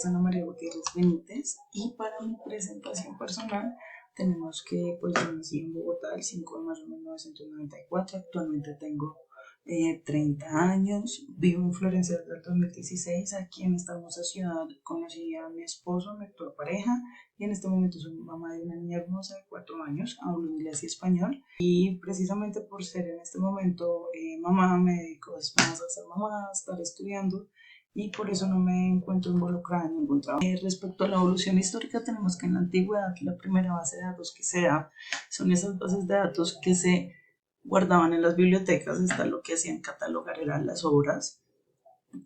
es Ana María Gutiérrez Benítez y para mi presentación personal tenemos que pues yo nací en Bogotá el 5 de mayo de 1994, actualmente tengo 30 años, vivo en Florencia desde el 2016, aquí en esta hermosa ciudad conocí a mi esposo, mi actual pareja, y en este momento soy mamá de una niña hermosa de 4 años, hablo inglés y español, y precisamente por ser en este momento mamá me dedico después a ser mamá, a estar estudiando, y por eso no me encuentro involucrada en ningún trabajo. Respecto a la evolución histórica, tenemos que en la antigüedad la primera base de datos que se da son esas bases de datos que se guardaban en las bibliotecas. Está lo que hacían catalogar eran las obras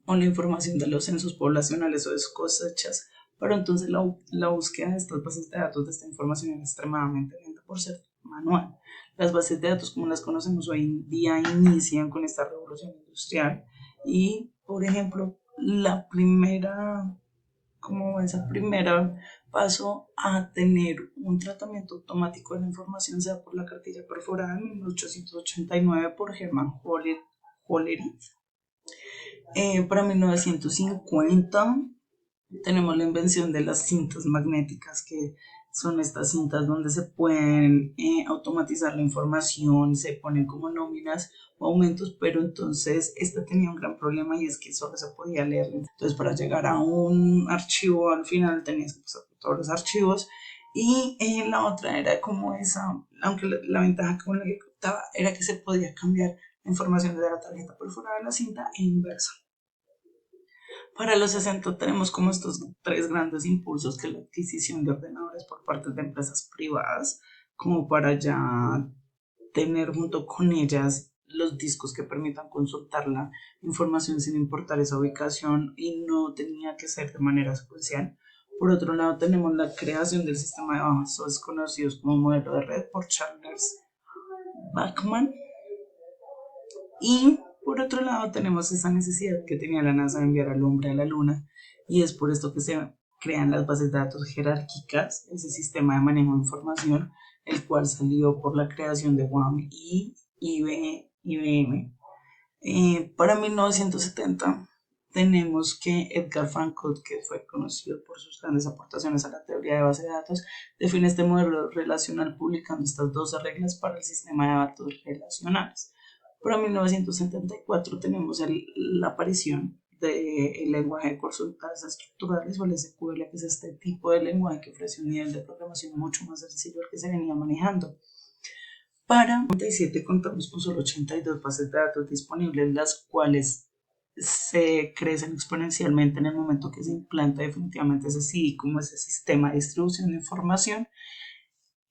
o la información de los censos poblacionales o de cosechas, pero entonces la búsqueda de estas bases de datos, de esta información, es extremadamente lenta por ser manual. Las bases de datos como las conocemos hoy en día inician con esta revolución industrial y, por ejemplo, la primera, como esa primera paso a tener un tratamiento automático de la información se da por la cartilla perforada en 1889 por Hermann Hollerith. Para 1950 tenemos la invención de las cintas magnéticas, que son estas cintas donde se pueden automatizar la información, se ponen como nóminas o aumentos, pero entonces esta tenía un gran problema y es que solo se podía leer. Entonces para llegar a un archivo al final tenías que pasar por todos los archivos y la otra era como esa, aunque la ventaja con la que contaba era que se podía cambiar la información de la tarjeta perforada de la cinta e inversa. Para los 60 tenemos como estos tres grandes impulsos, que es la adquisición de ordenadores por parte de empresas privadas, como para ya tener junto con ellas los discos que permitan consultar la información sin importar esa ubicación y no tenía que ser de manera secuencial. Por otro lado tenemos la creación del sistema de datos conocidos como modelo de red por Charles Backman. Y por otro lado tenemos esa necesidad que tenía la NASA de enviar al hombre a la Luna y es por esto que se crean las bases de datos jerárquicas, ese sistema de manejo de información, el cual salió por la creación de WAM y IBM. Para 1970 tenemos que Edgar Frankfurt, que fue conocido por sus grandes aportaciones a la teoría de base de datos, define este modelo relacional publicando estas 12 reglas para el sistema de datos relacionales. Para 1974 tenemos la aparición del lenguaje de consultas estructurales o el SQL, que es este tipo de lenguaje que ofrece un nivel de programación mucho más sencillo al que se venía manejando. Para 1997 contamos con solo 82 bases de datos disponibles, las cuales se crecen exponencialmente en el momento que se implanta definitivamente ese CI como ese sistema de distribución de información,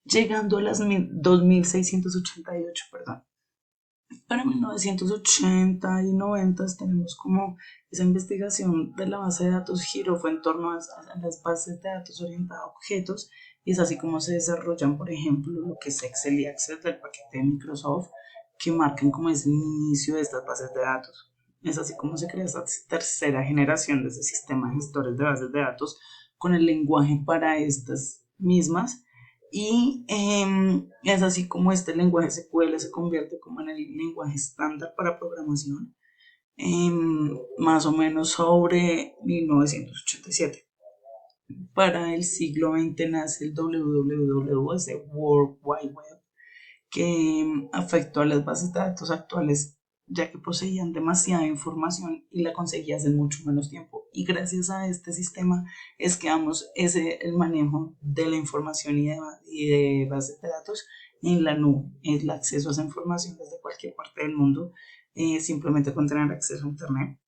llegando a las 2.688, perdón. Para 1980 y 90 tenemos como esa investigación de la base de datos giró fue en torno a las bases de datos orientadas a objetos y es así como se desarrollan, por ejemplo, lo que es Excel y Access del paquete de Microsoft, que marcan como es el inicio de estas bases de datos. Es así como se crea esta tercera generación de ese sistema de gestores de bases de datos con el lenguaje para estas mismas. Y es así como este lenguaje SQL se convierte como en el lenguaje estándar para programación, más o menos sobre 1987. Para el siglo XX nace el WWW, ese World Wide Web, que afectó a las bases de datos actuales, ya que poseían demasiada información y la conseguías en mucho menos tiempo. Y gracias a este sistema es que damos el manejo de la información y de bases de datos en la nube, el acceso a esa información desde cualquier parte del mundo, simplemente con tener acceso a Internet.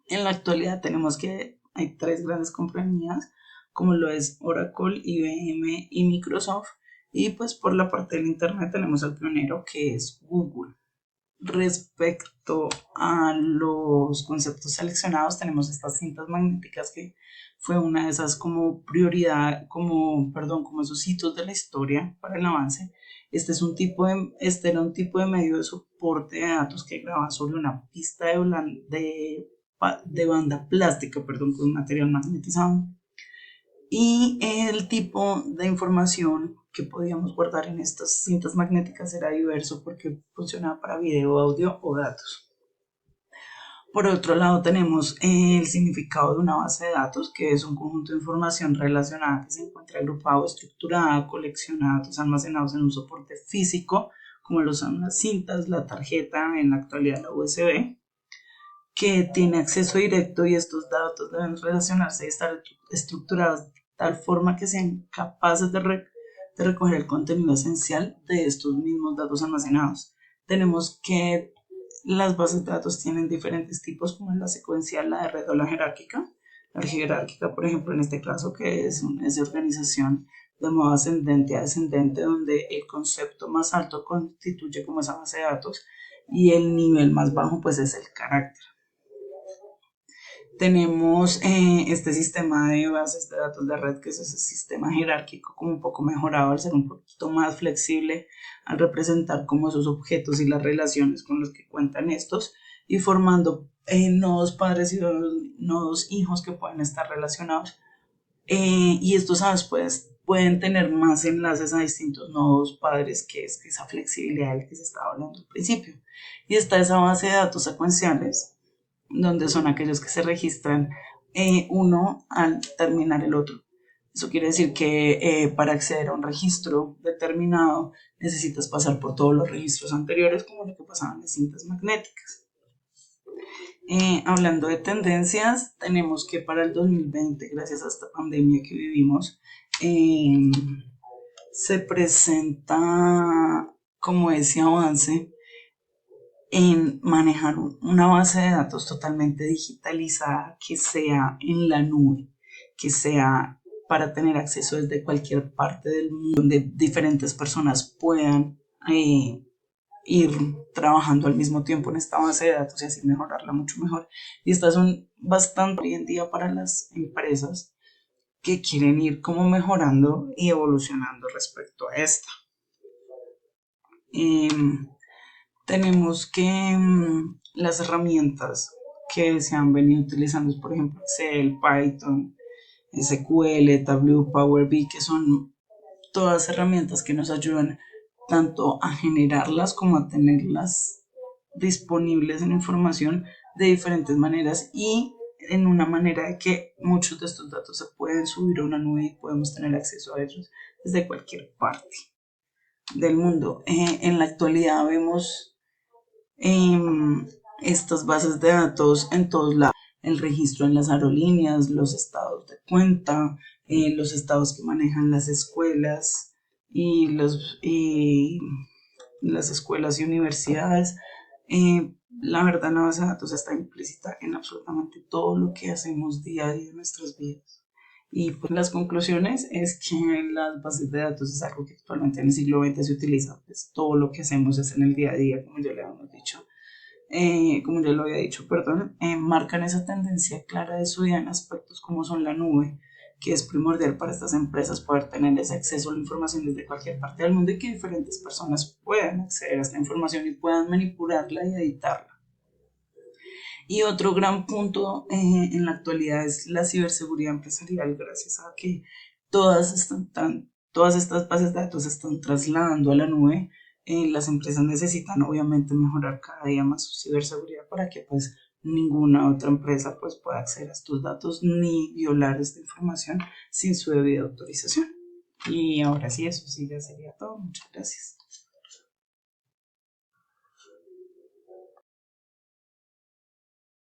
En la actualidad tenemos que hay tres grandes compañías, como lo es Oracle, IBM y Microsoft, y pues por la parte del Internet tenemos al pionero, que es Google. Respecto a los conceptos seleccionados, tenemos estas cintas magnéticas, que fue una de esas como prioridad, como esos hitos de la historia para el avance. Este era un tipo de medio de soporte de datos que grababa sobre una pista de banda plástica, con un material magnetizado. Y el tipo de información que podíamos guardar en estas cintas magnéticas era diverso porque funcionaba para video, audio o datos. Por otro lado, tenemos el significado de una base de datos, que es un conjunto de información relacionada que se encuentra agrupado, estructurada, coleccionada, datos almacenados en un soporte físico, como lo son las cintas, la tarjeta, en la actualidad la USB, que tiene acceso directo y estos datos deben relacionarse y estar estructurados de tal forma que sean capaces de recoger el contenido esencial de estos mismos datos almacenados. Tenemos que las bases de datos tienen diferentes tipos, como la secuencial, la de red o la jerárquica. La jerárquica, por ejemplo, en este caso, que es de organización de modo ascendente a descendente, donde el concepto más alto constituye como esa base de datos y el nivel más bajo pues es el carácter. Tenemos este sistema de bases de datos de red, que es ese sistema jerárquico como un poco mejorado al ser un poquito más flexible, al representar como esos objetos y las relaciones con los que cuentan estos y formando nodos padres y nodos hijos que pueden estar relacionados. Y estos sabes pues pueden tener más enlaces a distintos nodos padres, que es esa flexibilidad de la que se estaba hablando al principio. Y está esa base de datos secuenciales, donde son aquellos que se registran uno al terminar el otro. Eso quiere decir que para acceder a un registro determinado necesitas pasar por todos los registros anteriores, como lo que pasaba en las cintas magnéticas. Hablando de tendencias, tenemos que para el 2020, gracias a esta pandemia que vivimos, se presenta como ese avance en manejar una base de datos totalmente digitalizada, que sea en la nube, que sea para tener acceso desde cualquier parte del mundo, donde diferentes personas puedan ir trabajando al mismo tiempo en esta base de datos y así mejorarla mucho mejor. Y estas son bastante hoy en día para las empresas que quieren ir como mejorando y evolucionando respecto a esta. Tenemos que las herramientas que se han venido utilizando, por ejemplo, Excel, Python, SQL, Tableau, Power BI, que son todas herramientas que nos ayudan tanto a generarlas como a tenerlas disponibles en información de diferentes maneras y en una manera de que muchos de estos datos se pueden subir a una nube y podemos tener acceso a ellos desde cualquier parte del mundo. En la actualidad vemos estas bases de datos en todos lados. El registro en las aerolíneas, los estados de cuenta, los estados que manejan las escuelas y las escuelas y universidades. La verdad, la base de datos está implícita en absolutamente todo lo que hacemos día a día en nuestras vidas. Y pues las conclusiones es que las bases de datos es algo que actualmente en el siglo XX se utiliza, pues todo lo que hacemos es en el día a día, como ya le habíamos dicho, como ya lo había dicho, perdón, marcan esa tendencia clara de su vida en aspectos como son la nube, que es primordial para estas empresas poder tener ese acceso a la información desde cualquier parte del mundo y que diferentes personas puedan acceder a esta información y puedan manipularla y editarla. Y otro gran punto en la actualidad es la ciberseguridad empresarial, gracias a que todas estas bases de datos se están trasladando a la nube. Las empresas necesitan obviamente mejorar cada día más su ciberseguridad para que pues ninguna otra empresa pues pueda acceder a estos datos ni violar esta información sin su debida autorización. Y ahora sí, eso sí ya sería todo. Muchas gracias.